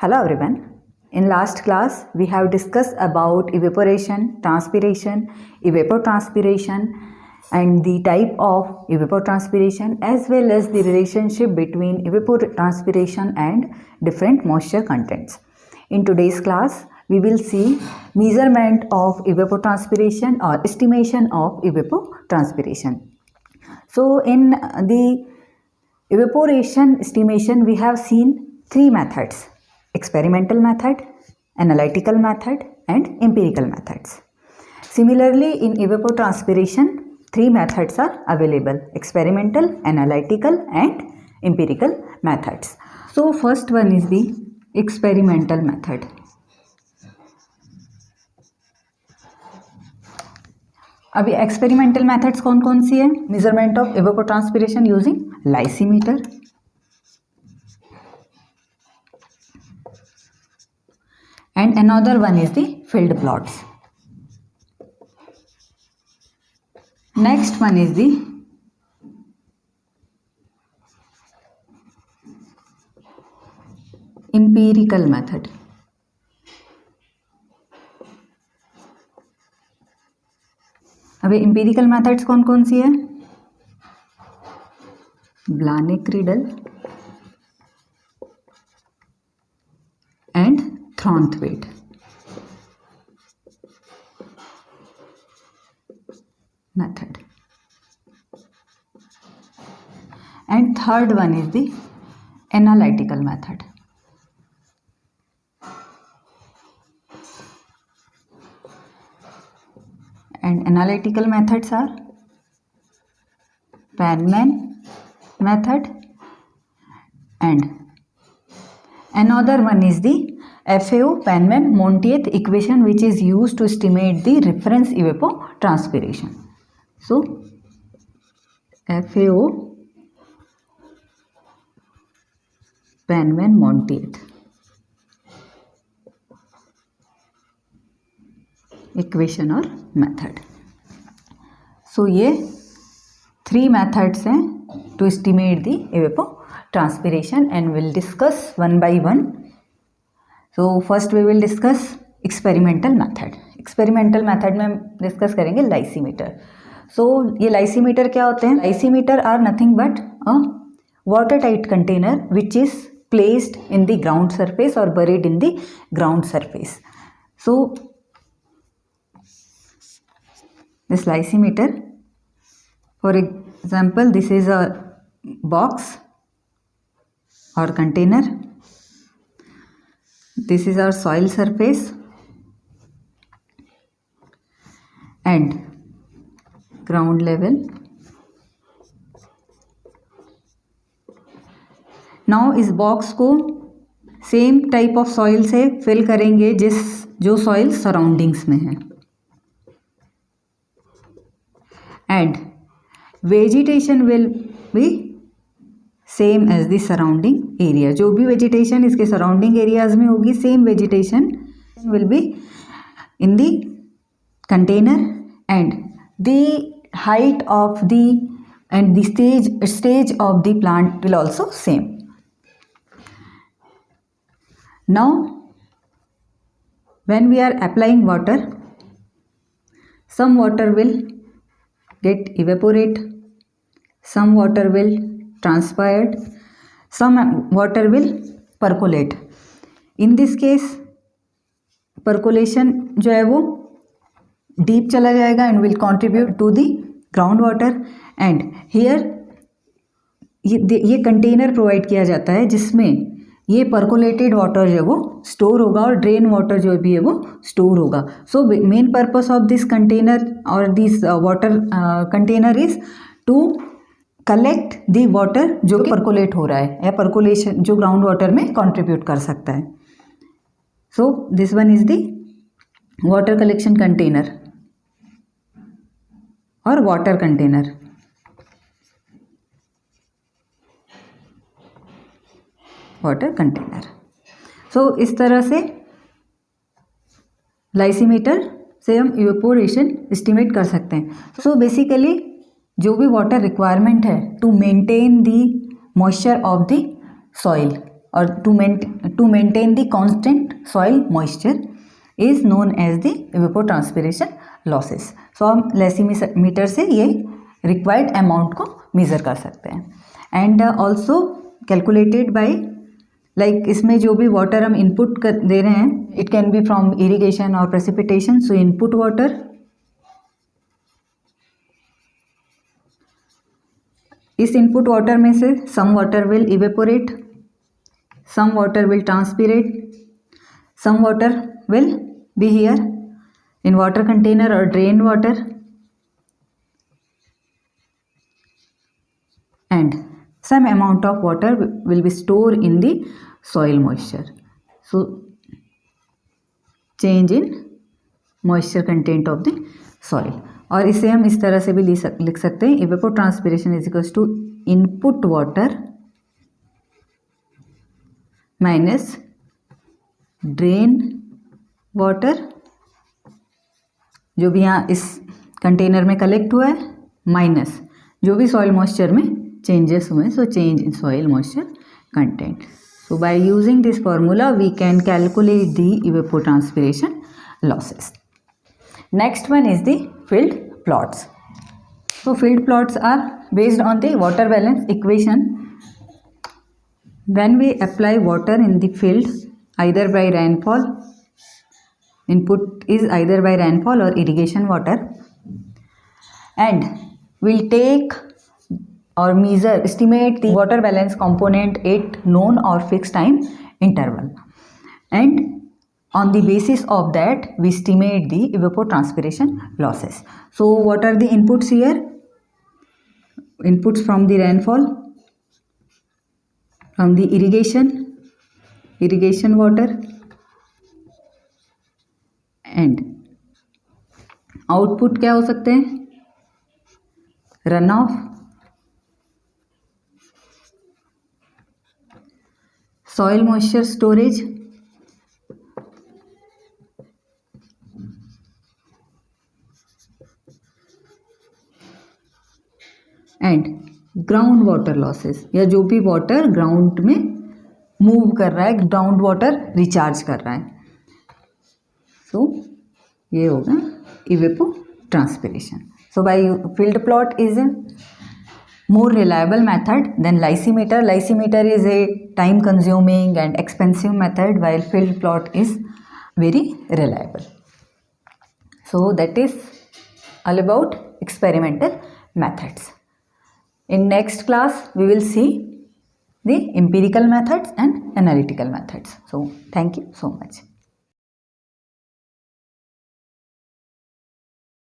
Hello everyone. In last class we have discussed about evaporation, transpiration, evapotranspiration and the type of evapotranspiration as well as the relationship between evapotranspiration and different moisture contents. In today's class we will see measurement of evapotranspiration or estimation of evapotranspiration. So in the evaporation estimation we have seen three methods: experimental method, analytical method and empirical methods. Similarly, in evapotranspiration three methods are available: experimental, analytical and empirical methods. So first one is the experimental method. अभी experimental methods कौन कौन सी है? Measurement of evapotranspiration using lysimeter, and another one is the field plots. Next one is the empirical method. अभी empirical methods कौन कौन सी है? Blanek-Riedel and Thornthwaite. Method. And third one is the analytical method. And analytical methods are Penman method and another one is the FAO-Penman-Montieth equation, which is used to estimate the reference evapotranspiration. So FAO-Penman-Montieth equation और method. So ये three methods हैं to estimate the evapotranspiration and we'll discuss one by one. So first we will discuss experimental method. Experimental method में हम discuss करेंगे lysimeter. सो ये lysimeter क्या होते हैं? Lysimeter are nothing but a water tight container which is placed in the ground surface और buried in the ground surface. So this lysimeter, for example, this is a box or container. This is our soil surface and ground level. Now इस box को same type of soil से fill करेंगे जो soil surroundings में है. And vegetation will be same as the surrounding area. जो भी vegetation इसके surrounding areas में होगी, same vegetation will be in the container and the height of the and the stage of the plant will also same. Now when we are applying water, some water will get evaporate, some water will transpire, some water will percolate. In this case percolation जो है वो deep चला जाएगा and will contribute to the ground water. And here ये container provide किया जाता है जिसमें ये परकोलेटेड वाटर जो है वो स्टोर होगा और ड्रेन वाटर जो भी है वो स्टोर होगा. So main purpose of this container और this water container is to collect the water जो परकोलेट हो रहा है या परकोलेशन जो ग्राउंड वाटर में कंट्रीब्यूट कर सकता है. So this one is the water collection container और water container. Water container. So इस तरह से लाइसीमीटर से हम इवेपोरेशन एस्टिमेट कर सकते हैं. सो बेसिकली जो भी वाटर रिक्वायरमेंट है to maintain the moisture of the soil or to maintain the constant soil moisture is known as the evapotranspiration losses. So हम लेसीमीटर से ये required amount को measure कर सकते हैं. And also calculated by, like इसमें जो भी water हम input दे रहे हैं, it can be from irrigation or precipitation. So input water, इस input water में से some water will evaporate, some water will transpirate, some water will be here in water container or drain water, and some amount of water will be stored in the soil moisture. So change in moisture content of the soil. और इसे हम इस तरह से भी लिख सकते हैं, evapotranspiration is equals to input water minus drain water, जो भी यहाँ इस कंटेनर में कलेक्ट हुआ है, माइनस जो भी सॉइल मॉइस्चर में चेंजेस हुए, so change in soil moisture content. So by using this formula we can calculate the evapotranspiration losses. Next one is the field plots. So field plots are based on the water balance equation. When we apply water in the field, either by rainfall, input is either by rainfall or irrigation water, and we'll take or measure, estimate the water balance component at known or fixed time interval, and on the basis of that we estimate the evapotranspiration losses. So what are the inputs here? Inputs from the rainfall, from the irrigation water, and output क्या हो सकते हैं? Runoff, soil moisture storage, and ground water losses, या जो भी water ground में move कर रहा है, ग्राउंड वाटर रिचार्ज कर रहा है. सो ये होगा evapotranspiration. So by field plot is a more reliable method than lysimeter. Lysimeter is a time consuming and expensive method, while field plot is very reliable. So that is all about experimental methods. In next class we will see the empirical methods and analytical methods. So thank you so much.